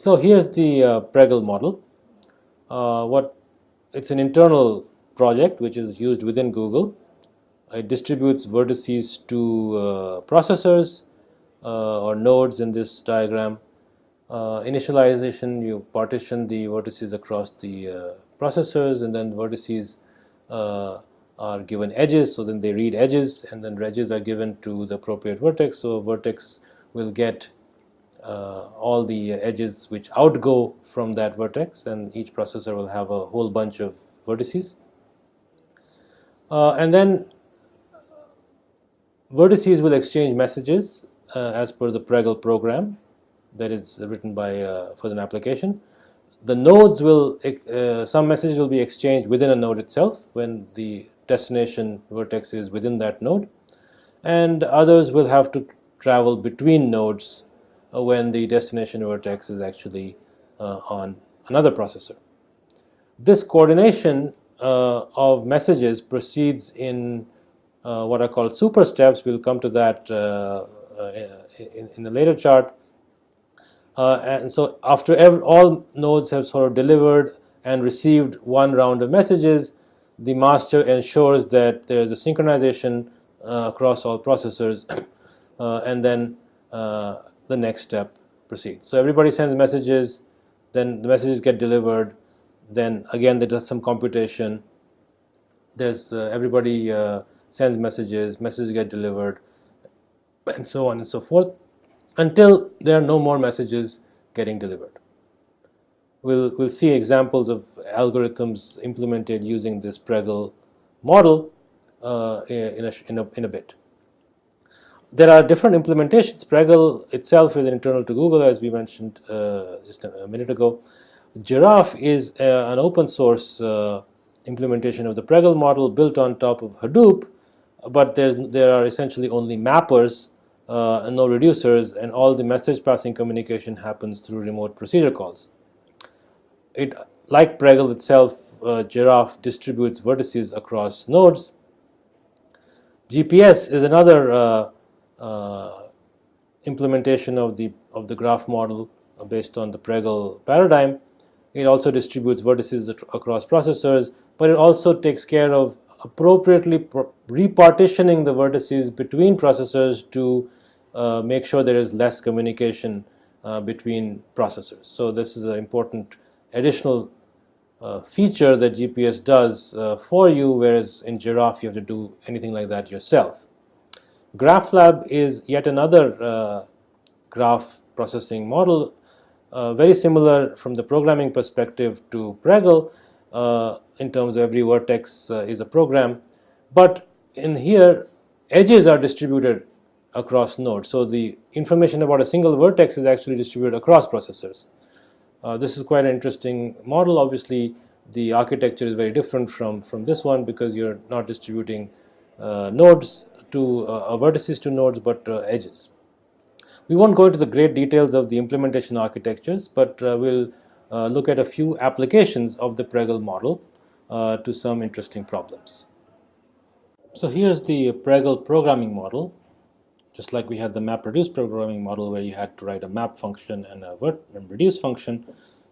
So here's the Pregel model. It's an internal project which is used within Google. It distributes vertices to processors or nodes in this diagram. Initialization, you partition the vertices across the processors, and then vertices are given edges, so then they read edges, and then edges are given to the appropriate vertex. So a vertex will get all the edges which outgo from that vertex, and each processor will have a whole bunch of vertices. And then vertices will exchange messages as per the Pregel program that is written by for an application. The nodes will, some messages will be exchanged within a node itself when the destination vertex is within that node, and others will have to travel between nodes when the destination vertex is actually on another processor. This coordination of messages proceeds in what are called super steps. We'll come to that in the later chart. And so after all nodes have sort of delivered and received one round of messages, the master ensures that there is a synchronization across all processors, and then the next step proceeds. So everybody sends messages, then the messages get delivered, then again they do some computation. There's everybody sends messages, messages get delivered, and so on and so forth, until there are no more messages getting delivered. We'll see examples of algorithms implemented using this Pregel model in a bit. There are different implementations. Pregel itself is internal to Google, as we mentioned just a minute ago. Giraffe is an open source implementation of the Pregel model built on top of Hadoop, but there are essentially only mappers and no reducers, and all the message passing communication happens through remote procedure calls. Like Pregel itself, Giraffe distributes vertices across nodes. GPS is another implementation of the graph model based on the Pregel paradigm. It also distributes vertices across processors, but it also takes care of appropriately repartitioning the vertices between processors to make sure there is less communication between processors. So this is an important additional feature that GPS does for you, whereas in Giraffe you have to do anything like that yourself. GraphLab is yet another graph processing model, very similar from the programming perspective to Pregel in terms of every vertex is a program, but in here edges are distributed across nodes. So the information about a single vertex is actually distributed across processors. This is quite an interesting model. Obviously, the architecture is very different from this one because you're not distributing nodes to vertices to nodes, but edges. We won't go into the great details of the implementation architectures, but we'll look at a few applications of the Pregel model to some interesting problems. So here's the Pregel programming model. Just like we had the MapReduce programming model where you had to write a map function and a reduce function,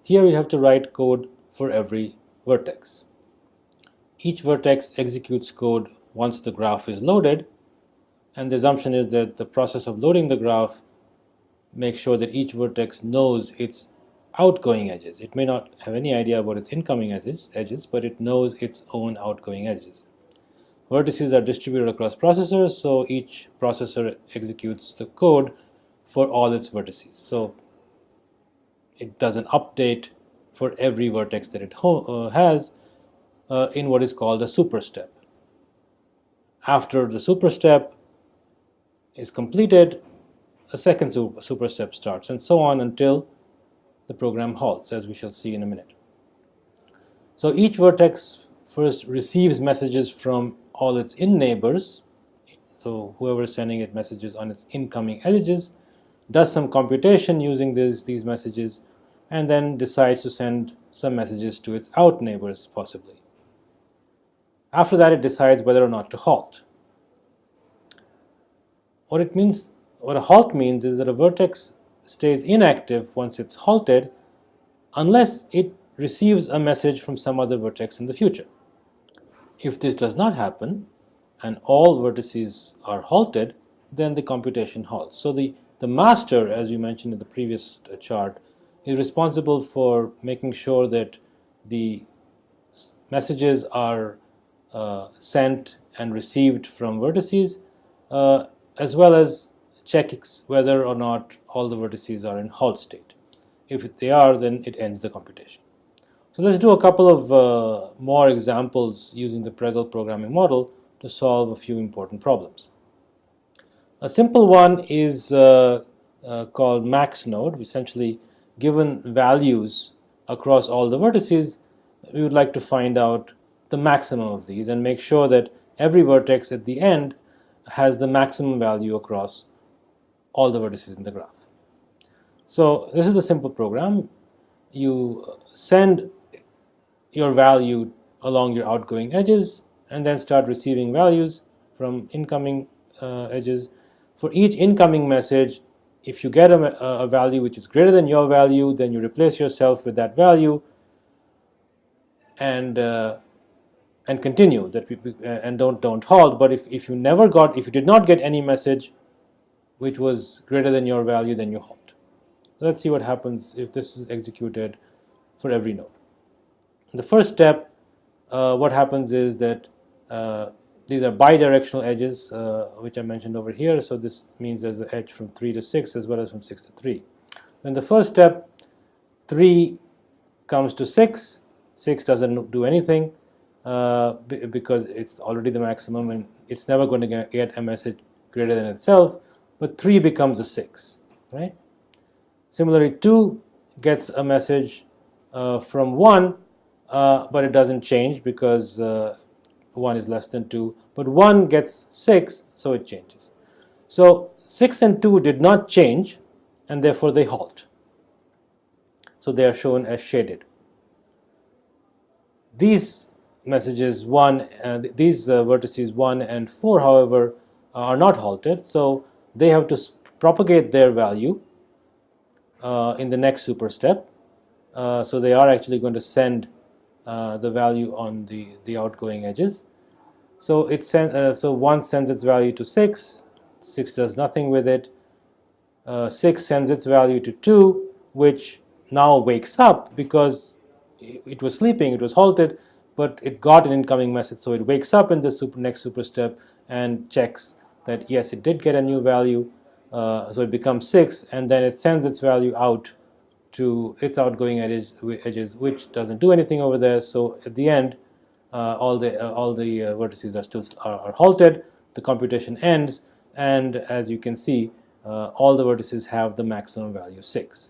here you have to write code for every vertex. Each vertex executes code once the graph is loaded, and the assumption is that the process of loading the graph makes sure that each vertex knows its outgoing edges. It may not have any idea about its incoming edges, but it knows its own outgoing edges. Vertices are distributed across processors, so each processor executes the code for all its vertices. So it does an update for every vertex that it has in what is called a super step. After the super step is completed, a second super step starts, and so on until the program halts, as we shall see in a minute. So each vertex first receives messages from all its in-neighbors, so whoever is sending it messages on its incoming edges, does some computation using these messages, and then decides to send some messages to its out-neighbors possibly. After that, it decides whether or not to halt. What a halt means is that a vertex stays inactive once it's halted unless it receives a message from some other vertex in the future. If this does not happen and all vertices are halted, then the computation halts. So the master, as we mentioned in the previous chart, is responsible for making sure that the messages are sent and received from vertices, as well as checks whether or not all the vertices are in halt state. If they are, then it ends the computation. So let's do a couple of more examples using the Pregel programming model to solve a few important problems. A simple one is called max node. Essentially, given values across all the vertices, we would like to find out the maximum of these and make sure that every vertex at the end has the maximum value across all the vertices in the graph. So this is the simple program. You send your value along your outgoing edges and then start receiving values from incoming edges. For each incoming message, if you get a value which is greater than your value, then you replace yourself with that value and continue that and don't halt. But if you did not get any message which was greater than your value, then you halt. Let's see what happens if this is executed for every node. The first step, what happens is that these are bidirectional edges, which I mentioned over here. So this means there's an edge from 3 to 6 as well as from 6 to 3. In the first step, 3 comes to 6. 6 doesn't do anything because it's already the maximum and it's never going to get a message greater than itself. But 3 becomes a 6, right? Similarly, 2 gets a message from 1, but it doesn't change because 1 is less than 2. But 1 gets 6, so it changes. So 6 and 2 did not change, and therefore they halt. So they are shown as shaded. These messages, these vertices 1 and 4, however, are not halted, so they have to propagate their value in the next super step. So they are actually going to send the value on the outgoing edges. So so 1 sends its value to 6, 6 does nothing with it. 6 sends its value to 2, which now wakes up because it was sleeping, it was halted, but it got an incoming message, so it wakes up in the next super step and checks that yes, it did get a new value, so it becomes 6, and then it sends its value out to its outgoing edges, which doesn't do anything over there. So at the end, all the vertices are still halted. The computation ends, and as you can see, all the vertices have the maximum value 6.